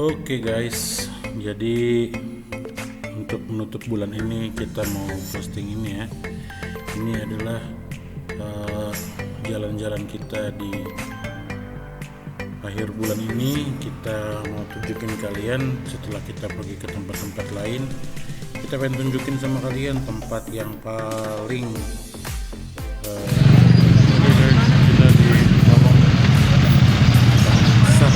Oke guys, jadi untuk menutup bulan ini kita mau posting ini ya. Ini adalah eh, jalan-jalan kita di akhir bulan ini. Kita mau tunjukin kalian setelah kita pergi ke tempat-tempat lain. Kita pengen tunjukin sama kalian tempat yang paling kita di Bawang Besar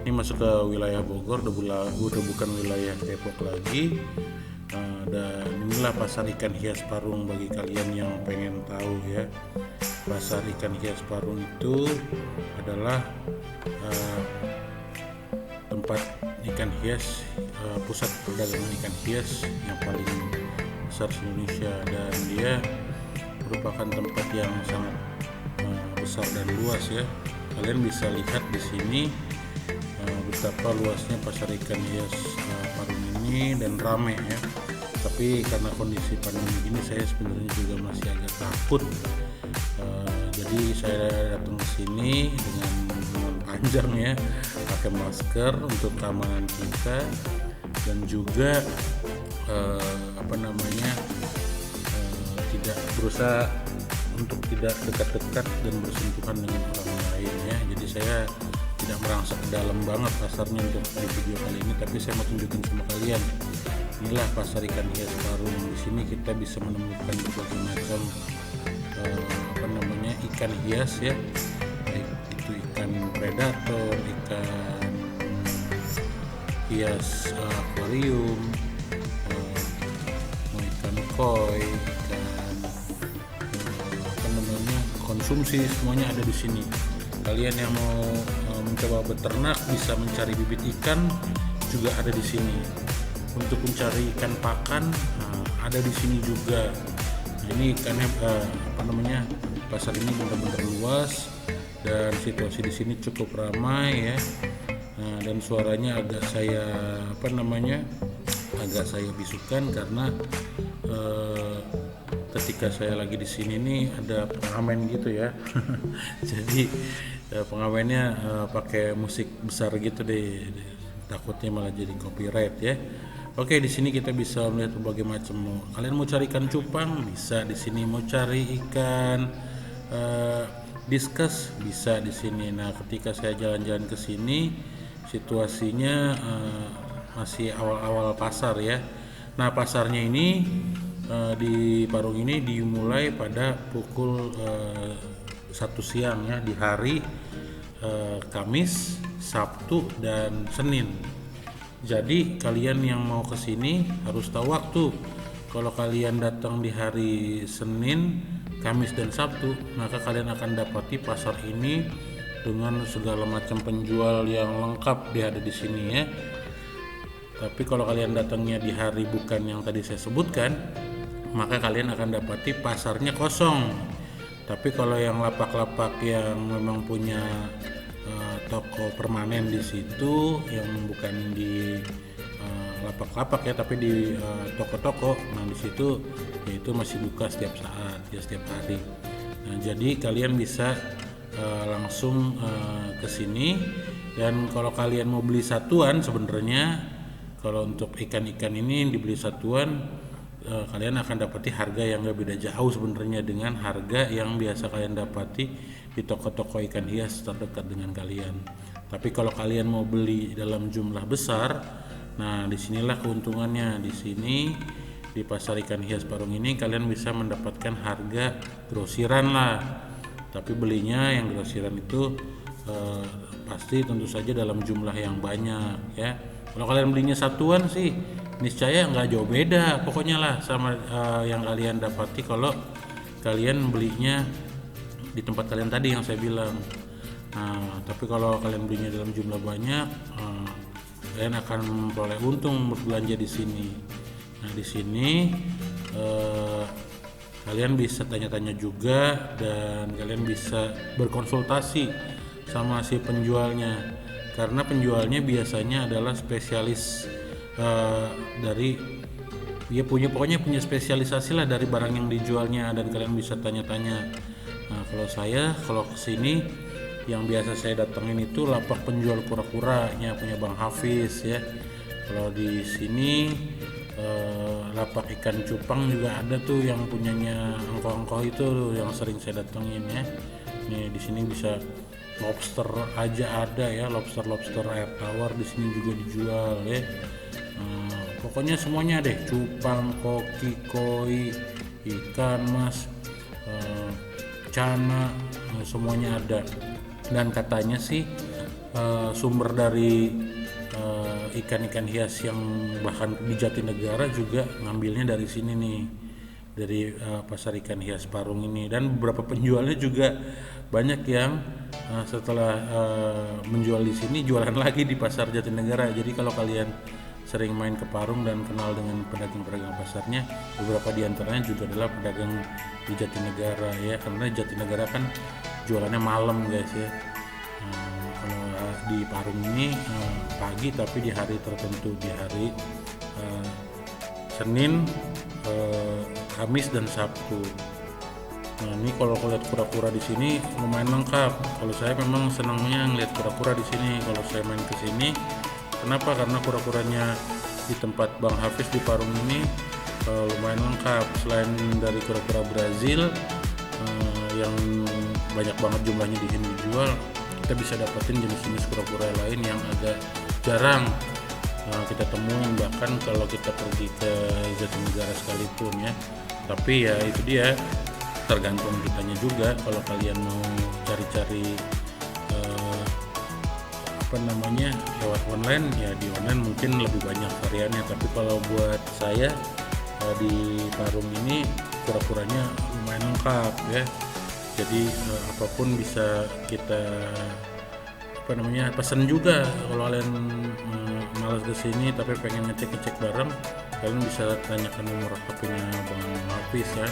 ini masuk ke wilayah Bogor, udah bukan wilayah Depok lagi. Dan inilah pasar ikan hias Parung bagi kalian yang pengen tahu ya. Pasar ikan hias Parung itu adalah uh, tempat ikan hias, pusat perdagangan ikan hias yang paling besar di Indonesia, dan dia merupakan tempat yang sangat besar dan luas ya. Kalian bisa lihat di sini betapa luasnya pasar ikan hias Parung ini dan rame ya. Tapi karena kondisi pandemi ini saya sebenarnya juga masih agak takut. Jadi saya datang ke sini dengan lengan panjang ya, pakai masker untuk keamanan kita, dan juga tidak berusaha untuk tidak dekat-dekat dan bersentuhan dengan orang lain ya. Jadi saya tidak merangsek ke dalam banget pasarnya untuk di video kali ini, tapi saya mau tunjukin sama kalian. Inilah pasar ikan hias Parung. Di sini kita bisa menemukan berbagai macam ikan hias ya, baik itu ikan predator, ikan hias akuarium, ikan koi, ikan konsumsi, semuanya ada di sini. Kalian yang mau mencoba beternak bisa mencari bibit ikan juga ada di sini. Untuk mencari ikan pakan ada di sini juga. Nah, ini ikannya pasar ini benar-benar luas dan situasi di sini cukup ramai ya. Dan suaranya agak saya bisukan karena ketika saya lagi di sini nih ada pengamen gitu ya. Jadi pengamennya pakai musik besar gitu deh, takutnya malah jadi copyright ya. Oke, di sini kita bisa melihat berbagai macam. Kalian mau cari ikan cupang bisa di sini, mau cari ikan diskus bisa di sini. Nah, ketika saya jalan-jalan ke sini, situasinya masih awal-awal pasar ya. Nah, pasarnya ini di Parung ini dimulai pada pukul 1 siang ya, di hari Kamis, Sabtu, dan Senin. Jadi kalian yang mau ke sini harus tahu waktu. Kalau kalian datang di hari Senin, Kamis, dan Sabtu, maka kalian akan dapati pasar ini dengan segala macam penjual yang lengkap dia ada di sini ya. Tapi kalau kalian datangnya di hari bukan yang tadi saya sebutkan, maka kalian akan dapati pasarnya kosong. Tapi kalau yang lapak-lapak yang memang punya toko permanen di situ, yang bukan di lapak-lapak ya, tapi di toko-toko, nah di situ yaitu masih buka setiap saat ya, setiap hari. Nah, jadi kalian bisa langsung ke sini. Dan kalau kalian mau beli satuan, sebenarnya kalau untuk ikan-ikan ini dibeli satuan, kalian akan dapati harga yang gak beda jauh sebenarnya dengan harga yang biasa kalian dapati di toko-toko ikan hias terdekat dengan kalian. Tapi kalau kalian mau beli dalam jumlah besar, nah disinilah keuntungannya. Di sini di pasar ikan hias Parung ini kalian bisa mendapatkan harga grosiran lah. Tapi belinya yang grosiran itu pasti tentu saja dalam jumlah yang banyak ya. Kalau kalian belinya satuan sih niscaya nggak jauh beda pokoknya lah sama yang kalian dapati kalau kalian belinya di tempat kalian tadi yang saya bilang. Nah, tapi kalau kalian belinya dalam jumlah banyak, kalian akan memperoleh untung berbelanja di sini. Nah, di sini kalian bisa tanya-tanya juga, dan kalian bisa berkonsultasi sama si penjualnya, karena penjualnya biasanya adalah spesialis dari dia pokoknya punya spesialisasi lah dari barang yang dijualnya, dan kalian bisa tanya-tanya. Nah kalau kesini yang biasa saya datengin itu lapak penjual kura-kuranya punya Bang Hafiz ya. Kalau di sini lapak ikan cupang juga ada tuh yang punyanya angkoh-angkoh itu yang sering saya datengin ya. Nih di sini bisa lobster aja ada ya, lobster air tawar di sini juga dijual ya. Pokoknya semuanya deh, cupang, koki, koi, ikan mas, cana, semuanya ada. Dan katanya sih sumber dari ikan-ikan hias yang bahkan di Jatinegara juga ngambilnya dari sini nih, dari pasar ikan hias Parung ini. Dan beberapa penjualnya juga banyak yang setelah menjual di sini jualan lagi di pasar Jatinegara. Jadi kalau kalian sering main ke Parung dan kenal dengan pedagang-pedagang pasarnya, beberapa diantaranya juga adalah pedagang di Jatinegara ya, karena Jatinegara kan jualannya malam guys ya. Kalau di Parung ini pagi, tapi di hari tertentu, di hari Senin, Kamis dan Sabtu. Nah ini kalau lihat kura-kura di sini lumayan lengkap. Kalau saya memang senangnya ngeliat kura-kura di sini kalau saya main ke sini. Kenapa? Karena kura-kuranya di tempat Bang Hafiz di Parung ini lumayan lengkap. Selain dari kura-kura Brazil yang banyak banget jumlahnya di sini dijual, kita bisa dapetin jenis-jenis kura-kura lain yang agak jarang kita temuin, bahkan kalau kita pergi ke Jatinegara sekalipun ya. Tapi ya itu dia, tergantung kitanya juga. Kalau kalian mau cari-cari lewat online ya, di online mungkin lebih banyak variannya. Tapi kalau buat saya di Parung ini kura-kuranya lumayan lengkap ya. Jadi apapun bisa kita pesan juga. Kalau kalian malas kesini tapi pengen ngecek bareng, kalian bisa tanyakan nomor HP-nya Bang Hafiz ya,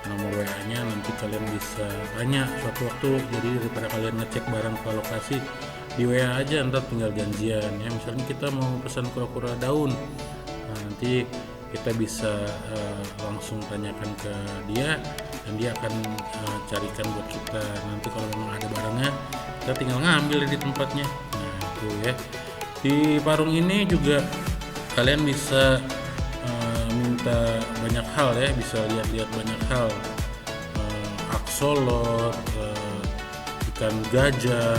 nomor WA-nya. Nanti kalian bisa tanya suatu waktu. Jadi daripada kalian ngecek barang ke lokasi, di WA aja, ntar tinggal janjian ya. Misalnya kita mau pesan kura-kura daun, nah, nanti kita bisa langsung tanyakan ke dia dan dia akan carikan buat kita. Nanti kalau memang ada barangnya, kita tinggal ngambil di tempatnya. Nah itu ya. Di Parung ini juga kalian bisa minta banyak hal ya, bisa lihat-lihat banyak hal, aksolot, ikan gajah,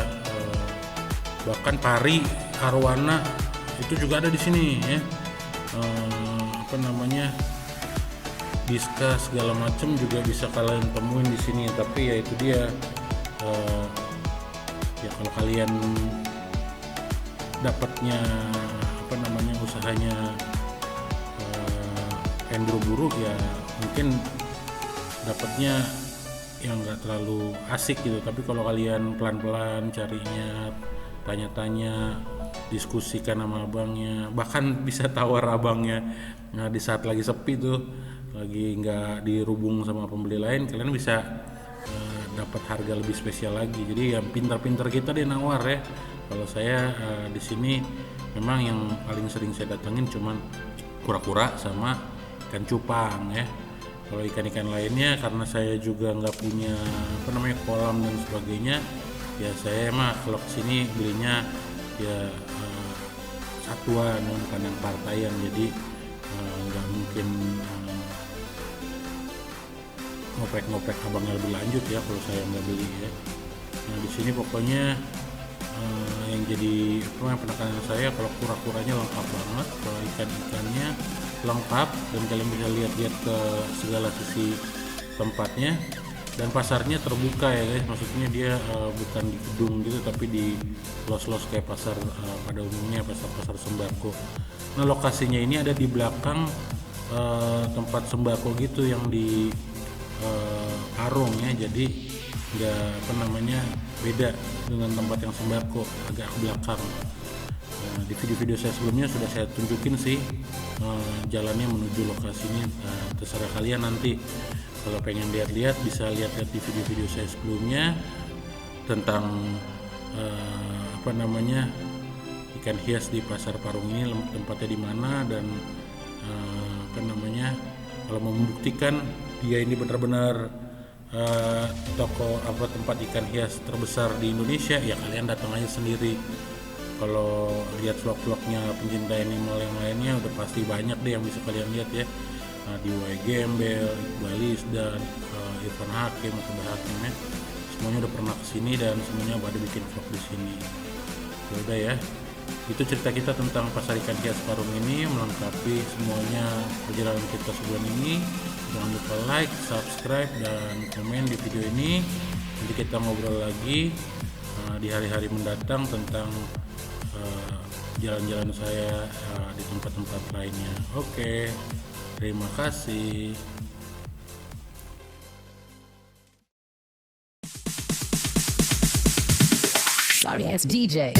bahkan pari arwana itu juga ada di sini ya. Diska segala macam juga bisa kalian temuin di sini. Tapi ya itu dia, ya kalau kalian dapatnya usahanya buru-buru ya, mungkin dapatnya yang nggak terlalu asik gitu. Tapi kalau kalian pelan-pelan carinya, tanya-tanya, diskusikan sama abangnya, bahkan bisa tawar abangnya. Nah di saat lagi sepi tuh, lagi nggak dirubung sama pembeli lain, kalian bisa dapat harga lebih spesial lagi. Jadi yang pintar-pintar kita deh nawar ya. Kalau saya di sini memang yang paling sering saya datengin cuman kura-kura sama ikan cupang ya. Kalau ikan-ikan lainnya, karena saya juga nggak punya kolam dan sebagainya, ya saya mah kalau kesini belinya ya satuan, bukan yang partaian. Jadi nggak mungkin ngopek abangnya lebih lanjut ya kalau saya nggak beli ya. Nah di sini pokoknya yang jadi penekanan saya, kalau kura-kuranya lengkap banget, kalau ikan-ikannya lengkap, dan kalian bisa lihat-lihat ke segala sisi tempatnya. Dan pasarnya terbuka ya guys, maksudnya dia bukan di gedung gitu, tapi di los-los kayak pasar pada umumnya, pasar sembako. Nah lokasinya ini ada di belakang tempat sembako gitu yang di Parung ya, jadi nggak beda dengan tempat yang sembako, agak ke belakang. Di video-video saya sebelumnya sudah saya tunjukin sih jalannya menuju lokasi ini. Terserah kalian nanti kalau pengen lihat-lihat, bisa lihat-lihat di video-video saya sebelumnya tentang ikan hias di pasar Parung ini, tempatnya di mana, dan kalau membuktikan dia ini benar-benar toko tempat ikan hias terbesar di Indonesia, ya kalian datang aja sendiri. Kalau lihat vlog-vlognya pencinta animal yang lainnya udah pasti banyak deh yang bisa kalian lihat ya. Di Y Gembel, Iqbalis dan Irfan Hakim atau Hakim ya. Semuanya udah pernah kesini dan semuanya pada bikin vlog di sini. Ya udah ya. Itu cerita kita tentang pasar ikan hias Parung ini, melengkapi semuanya perjalanan kita sebulan ini. Jangan lupa like, subscribe, dan komen di video ini. Nanti kita ngobrol lagi di hari-hari mendatang tentang jalan-jalan saya di tempat-tempat lainnya. Oke, terima kasih. Sorry, it's DJ.